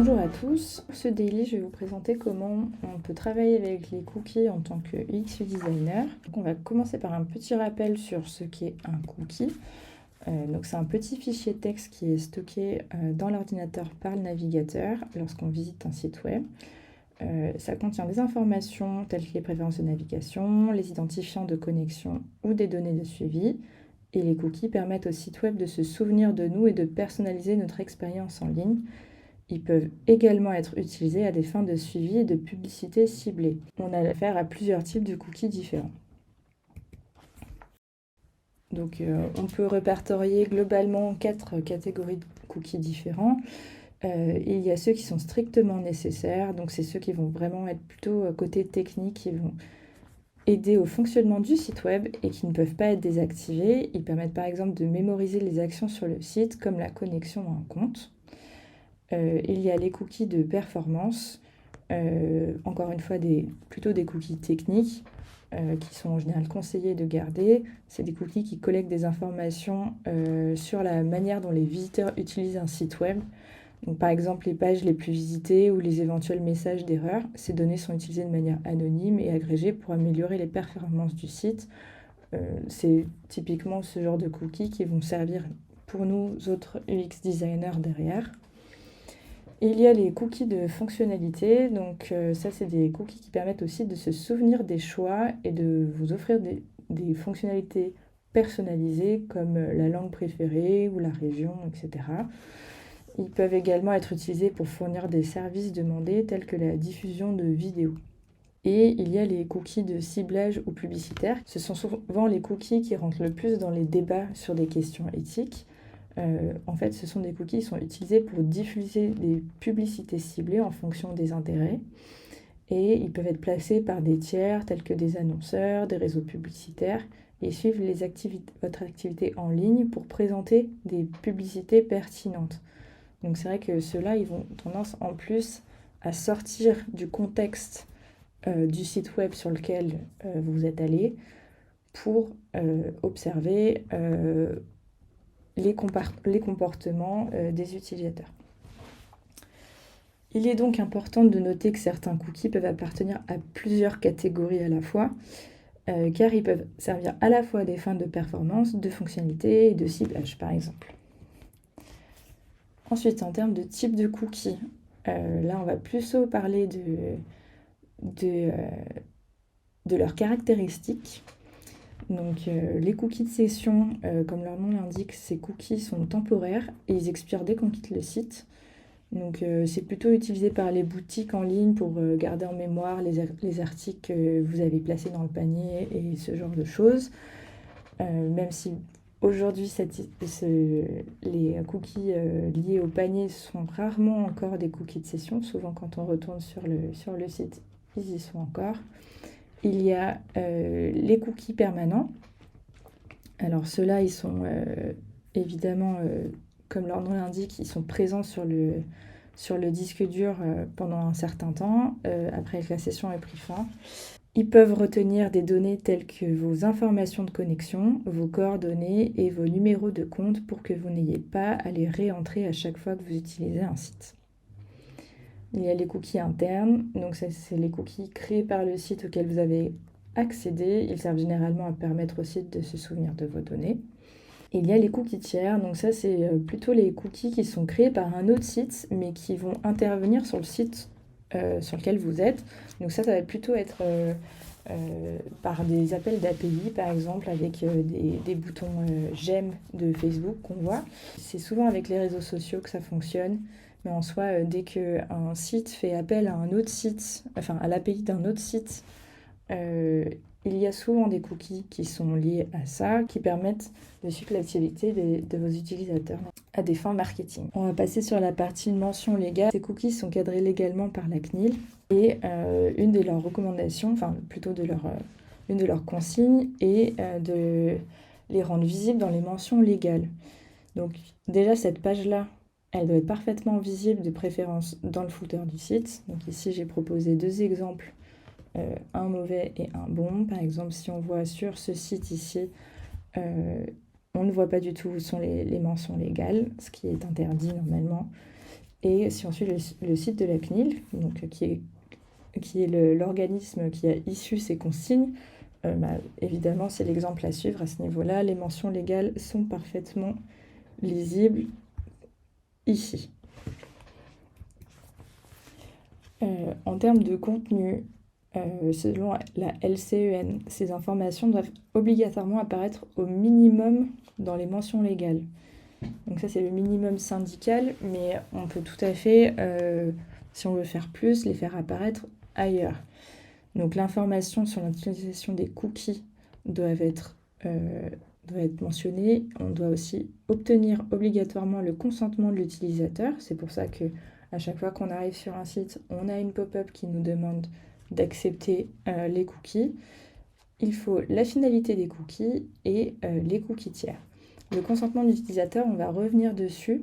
Bonjour à tous, pour ce daily je vais vous présenter comment on peut travailler avec les cookies en tant que UX designer. Donc on va commencer par un petit rappel sur ce qu'est un cookie. Donc c'est un petit fichier texte qui est stocké dans l'ordinateur par le navigateur lorsqu'on visite un site web. Ça contient des informations telles que les préférences de navigation, les identifiants de connexion ou des données de suivi. Et les cookies permettent au site web de se souvenir de nous et de personnaliser notre expérience en ligne. Ils peuvent également être utilisés à des fins de suivi et de publicité ciblée. On a affaire à plusieurs types de cookies différents. Donc on peut répertorier globalement 4 catégories de cookies différents. Il y a ceux qui sont strictement nécessaires, donc c'est ceux qui vont vraiment être plutôt côté technique, qui vont aider au fonctionnement du site web et qui ne peuvent pas être désactivés. Ils permettent par exemple de mémoriser les actions sur le site, comme la connexion à un compte. Il y a les cookies de performance, encore une fois plutôt des cookies techniques qui sont en général conseillés de garder. C'est des cookies qui collectent des informations sur la manière dont les visiteurs utilisent un site web. Donc, par exemple, les pages les plus visitées ou les éventuels messages d'erreur. Ces données sont utilisées de manière anonyme et agrégées pour améliorer les performances du site. C'est typiquement ce genre de cookies qui vont servir pour nous autres UX designers derrière. Il y a les cookies de fonctionnalité, donc ça c'est des cookies qui permettent aussi de se souvenir des choix et de vous offrir des fonctionnalités personnalisées comme la langue préférée ou la région, etc. Ils peuvent également être utilisés pour fournir des services demandés tels que la diffusion de vidéos. Et il y a les cookies de ciblage ou publicitaires. Ce sont souvent les cookies qui rentrent le plus dans les débats sur des questions éthiques. En fait, ce sont des cookies qui sont utilisés pour diffuser des publicités ciblées en fonction des intérêts. Et ils peuvent être placés par des tiers tels que des annonceurs, des réseaux publicitaires, et suivent votre activité en ligne pour présenter des publicités pertinentes. Donc c'est vrai que ceux-là, ils vont tendance en plus à sortir du contexte du site web sur lequel vous êtes allé pour observer les comportements des utilisateurs. Il est donc important de noter que certains cookies peuvent appartenir à plusieurs catégories à la fois, car ils peuvent servir à la fois à des fins de performance, de fonctionnalité et de ciblage, par exemple. Ensuite, en termes de type de cookies, là, on va plutôt parler de leurs caractéristiques. Donc les cookies de session, comme leur nom l'indique, ces cookies sont temporaires et ils expirent dès qu'on quitte le site. Donc c'est plutôt utilisé par les boutiques en ligne pour garder en mémoire les articles que vous avez placés dans le panier et ce genre de choses. Même si aujourd'hui les cookies liés au panier sont rarement encore des cookies de session. Souvent quand on retourne sur le site, ils y sont encore. Il y a les cookies permanents. Alors ceux-là, ils sont évidemment, comme leur nom l'indique, ils sont présents sur le disque dur pendant un certain temps, après que la session ait pris fin. Ils peuvent retenir des données telles que vos informations de connexion, vos coordonnées et vos numéros de compte pour que vous n'ayez pas à les réentrer à chaque fois que vous utilisez un site. Il y a les cookies internes, donc ça, c'est les cookies créés par le site auquel vous avez accédé. Ils servent généralement à permettre au site de se souvenir de vos données. Il y a les cookies tiers, donc ça c'est plutôt les cookies qui sont créés par un autre site, mais qui vont intervenir sur le site sur lequel vous êtes. Donc ça va plutôt être par des appels d'API, par exemple, avec des boutons j'aime de Facebook qu'on voit. C'est souvent avec les réseaux sociaux que ça fonctionne. Mais en soi, dès qu'un site fait appel à un autre site, enfin à l'API d'un autre site, il y a souvent des cookies qui sont liés à ça, qui permettent de suivre l'activité de vos utilisateurs à des fins marketing. On va passer sur la partie mention légale. Ces cookies sont cadrés légalement par la CNIL et une de leurs recommandations, enfin plutôt une de leurs consignes est de les rendre visibles dans les mentions légales. Donc déjà cette page-là, elle doit être parfaitement visible, de préférence dans le footer du site. Donc ici, j'ai proposé 2 exemples, un mauvais et un bon. Par exemple, si on voit sur ce site ici, on ne voit pas du tout où sont les mentions légales, ce qui est interdit normalement. Et si on suit le site de la CNIL, donc, qui est l'organisme qui a issu ces consignes, évidemment, c'est l'exemple à suivre à ce niveau-là. Les mentions légales sont parfaitement lisibles ici. En termes de contenu, selon la LCEN, ces informations doivent obligatoirement apparaître au minimum dans les mentions légales. Donc ça, c'est le minimum syndical, mais on peut tout à fait, si on veut faire plus, les faire apparaître ailleurs. Donc l'information sur l'utilisation des cookies doit être mentionnée. On doit aussi obtenir obligatoirement le consentement de l'utilisateur. C'est pour ça que à chaque fois qu'on arrive sur un site, on a une pop-up qui nous demande d'accepter les cookies. Il faut la finalité des cookies et les cookies tiers. Le consentement de l'utilisateur, on va revenir dessus,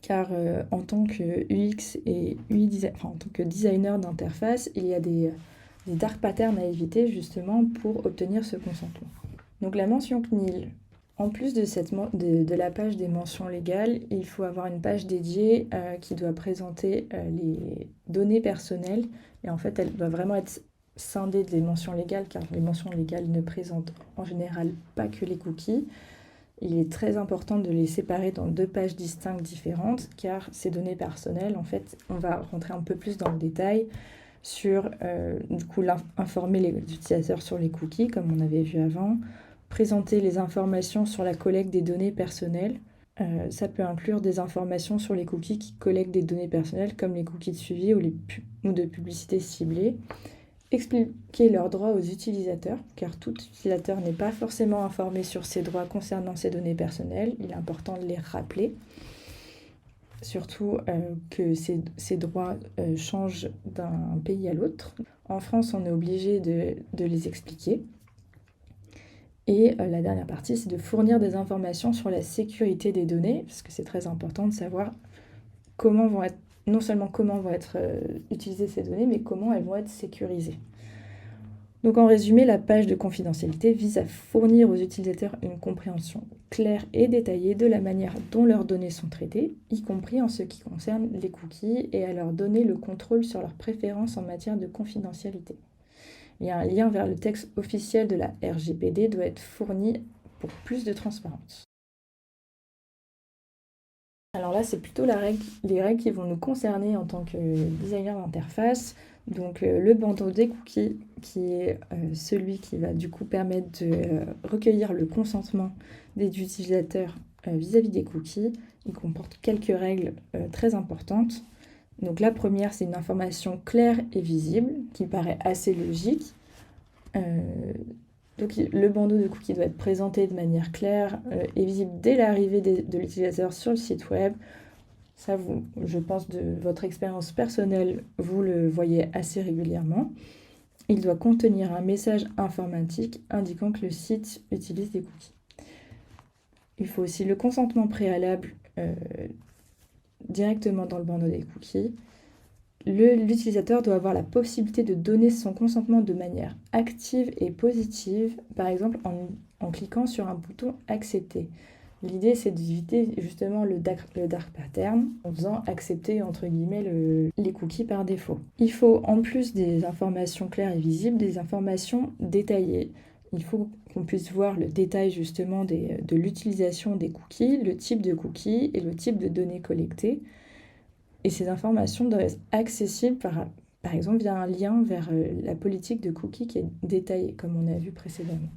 car en tant que UX et UI en tant que designer d'interface, il y a des dark patterns à éviter justement pour obtenir ce consentement. Donc la mention CNIL, en plus de la page des mentions légales, il faut avoir une page dédiée qui doit présenter les données personnelles. Et en fait, elle doit vraiment être scindée des mentions légales, car les mentions légales ne présentent en général pas que les cookies. Il est très important de les séparer dans 2 pages distinctes différentes, car ces données personnelles, en fait, on va rentrer un peu plus dans le détail sur, du coup, informer les utilisateurs sur les cookies, comme on avait vu avant, présenter les informations sur la collecte des données personnelles. Ça peut inclure des informations sur les cookies qui collectent des données personnelles, comme les cookies de suivi ou de publicité ciblée. Expliquer leurs droits aux utilisateurs, car tout utilisateur n'est pas forcément informé sur ses droits concernant ses données personnelles. Il est important de les rappeler. Surtout que ces droits changent d'un pays à l'autre. En France, on est obligé de les expliquer. Et la dernière partie, c'est de fournir des informations sur la sécurité des données, parce que c'est très important de savoir non seulement comment vont être utilisées ces données, mais comment elles vont être sécurisées. Donc en résumé, la page de confidentialité vise à fournir aux utilisateurs une compréhension claire et détaillée de la manière dont leurs données sont traitées, y compris en ce qui concerne les cookies, et à leur donner le contrôle sur leurs préférences en matière de confidentialité. Il y a un lien vers le texte officiel de la RGPD doit être fourni pour plus de transparence. Alors là, c'est plutôt les règles qui vont nous concerner en tant que designer d'interface. Donc le bandeau des cookies, qui est celui qui va du coup permettre de recueillir le consentement des utilisateurs vis-à-vis des cookies. Il comporte quelques règles très importantes. Donc la première, c'est une information claire et visible, qui paraît assez logique. Donc le bandeau de cookies doit être présenté de manière claire et visible dès l'arrivée de l'utilisateur sur le site web. Ça, je pense, de votre expérience personnelle, vous le voyez assez régulièrement. Il doit contenir un message informatique indiquant que le site utilise des cookies. Il faut aussi le consentement préalable directement dans le bandeau des cookies. L'utilisateur doit avoir la possibilité de donner son consentement de manière active et positive, par exemple en cliquant sur un bouton « Accepter ». L'idée, c'est d'éviter justement le dark pattern en faisant accepter, entre guillemets, les cookies par défaut. Il faut, en plus des informations claires et visibles, des informations détaillées. Il faut qu'on puisse voir le détail justement de l'utilisation des cookies, le type de cookies et le type de données collectées. Et ces informations doivent être accessibles par exemple via un lien vers la politique de cookies qui est détaillée, comme on a vu précédemment.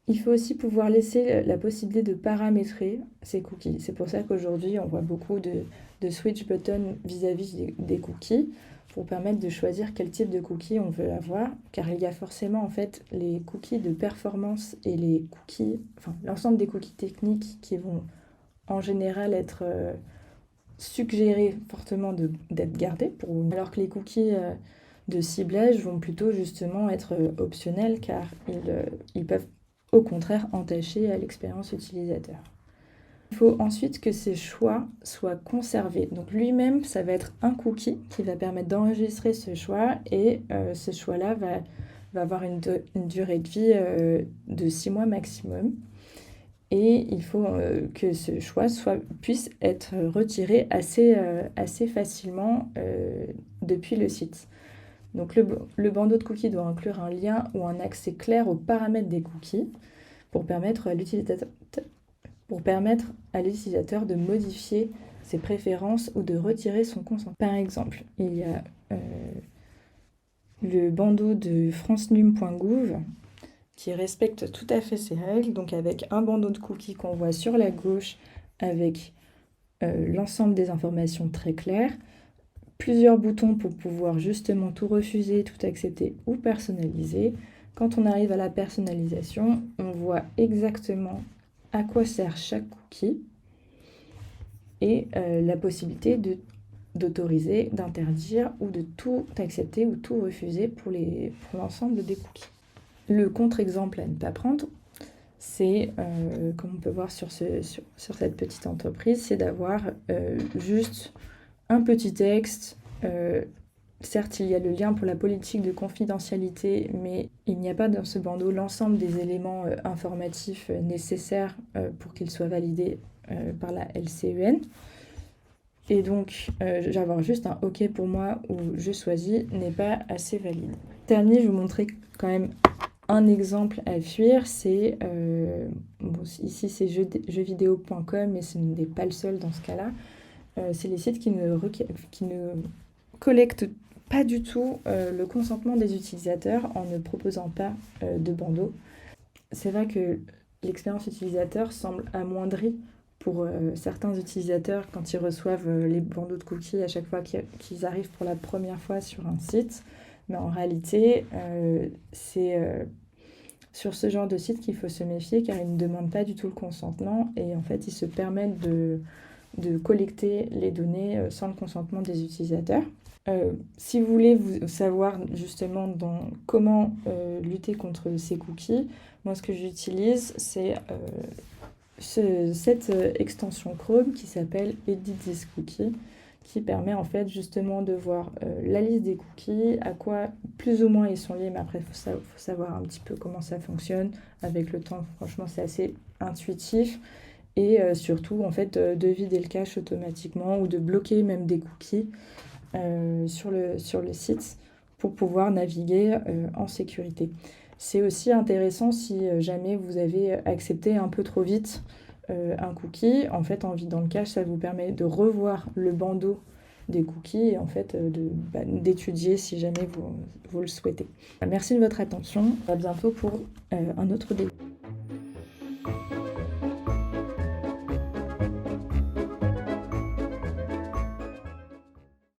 Il faut aussi pouvoir laisser la possibilité de paramétrer ces cookies. C'est pour ça qu'aujourd'hui, on voit beaucoup de switch buttons vis-à-vis des cookies pour permettre de choisir quel type de cookies on veut avoir, car il y a forcément en fait les cookies de performance et les cookies, l'ensemble des cookies techniques qui vont en général être suggérés fortement d'être gardés, alors que les cookies de ciblage vont plutôt justement être optionnels, car ils peuvent au contraire entacher à l'expérience utilisateur. Il faut ensuite que ces choix soient conservés. Donc lui-même, ça va être un cookie qui va permettre d'enregistrer ce choix, et ce choix-là va avoir une durée de vie de 6 mois maximum. et il faut que ce choix puisse être retiré assez facilement depuis le site. Donc le bandeau de cookies doit inclure un lien ou un accès clair aux paramètres des cookies pour permettre à l'utilisateur de modifier ses préférences ou de retirer son consentement. Par exemple, il y a le bandeau de francenum.gouv qui respecte tout à fait ces règles, donc avec un bandeau de cookies qu'on voit sur la gauche avec l'ensemble des informations très claires, plusieurs boutons pour pouvoir justement tout refuser, tout accepter ou personnaliser. Quand on arrive à la personnalisation, on voit exactement à quoi sert chaque cookie et la possibilité d'autoriser, d'interdire ou de tout accepter ou tout refuser pour l'ensemble des cookies. Le contre-exemple à ne pas prendre, c'est, comme on peut voir sur cette petite entreprise, c'est d'avoir juste un petit texte. Certes, il y a le lien pour la politique de confidentialité, mais il n'y a pas dans ce bandeau l'ensemble des éléments informatifs nécessaires pour qu'il soit validé par la LCEN. Et donc, avoir juste un OK pour moi ou je choisis n'est pas assez valide. Terminé, je vais vous montrer quand même un exemple à fuir. C'est, ici c'est jeuxvideo.com, mais ce n'est pas le seul dans ce cas-là. C'est les sites qui ne collectent pas du tout le consentement des utilisateurs en ne proposant pas de bandeau. C'est vrai que l'expérience utilisateur semble amoindrie pour certains utilisateurs quand ils reçoivent les bandeaux de cookies à chaque fois qu'ils arrivent pour la première fois sur un site. Mais en réalité, c'est sur ce genre de site qu'il faut se méfier car ils ne demandent pas du tout le consentement et en fait ils se permettent de collecter les données sans le consentement des utilisateurs. Si vous voulez savoir justement comment lutter contre ces cookies, moi ce que j'utilise c'est cette extension Chrome qui s'appelle Edit this cookie, qui permet en fait justement de voir la liste des cookies, à quoi plus ou moins ils sont liés, mais après il faut savoir un petit peu comment ça fonctionne. Avec le temps, franchement c'est assez intuitif. Et surtout en fait de vider le cache automatiquement ou de bloquer même des cookies sur le site pour pouvoir naviguer en sécurité. C'est aussi intéressant si jamais vous avez accepté un peu trop vite un cookie. En fait, en vidant le cache, ça vous permet de revoir le bandeau des cookies et en fait d'étudier si jamais vous le souhaitez. Merci de votre attention. À bientôt pour un autre débat.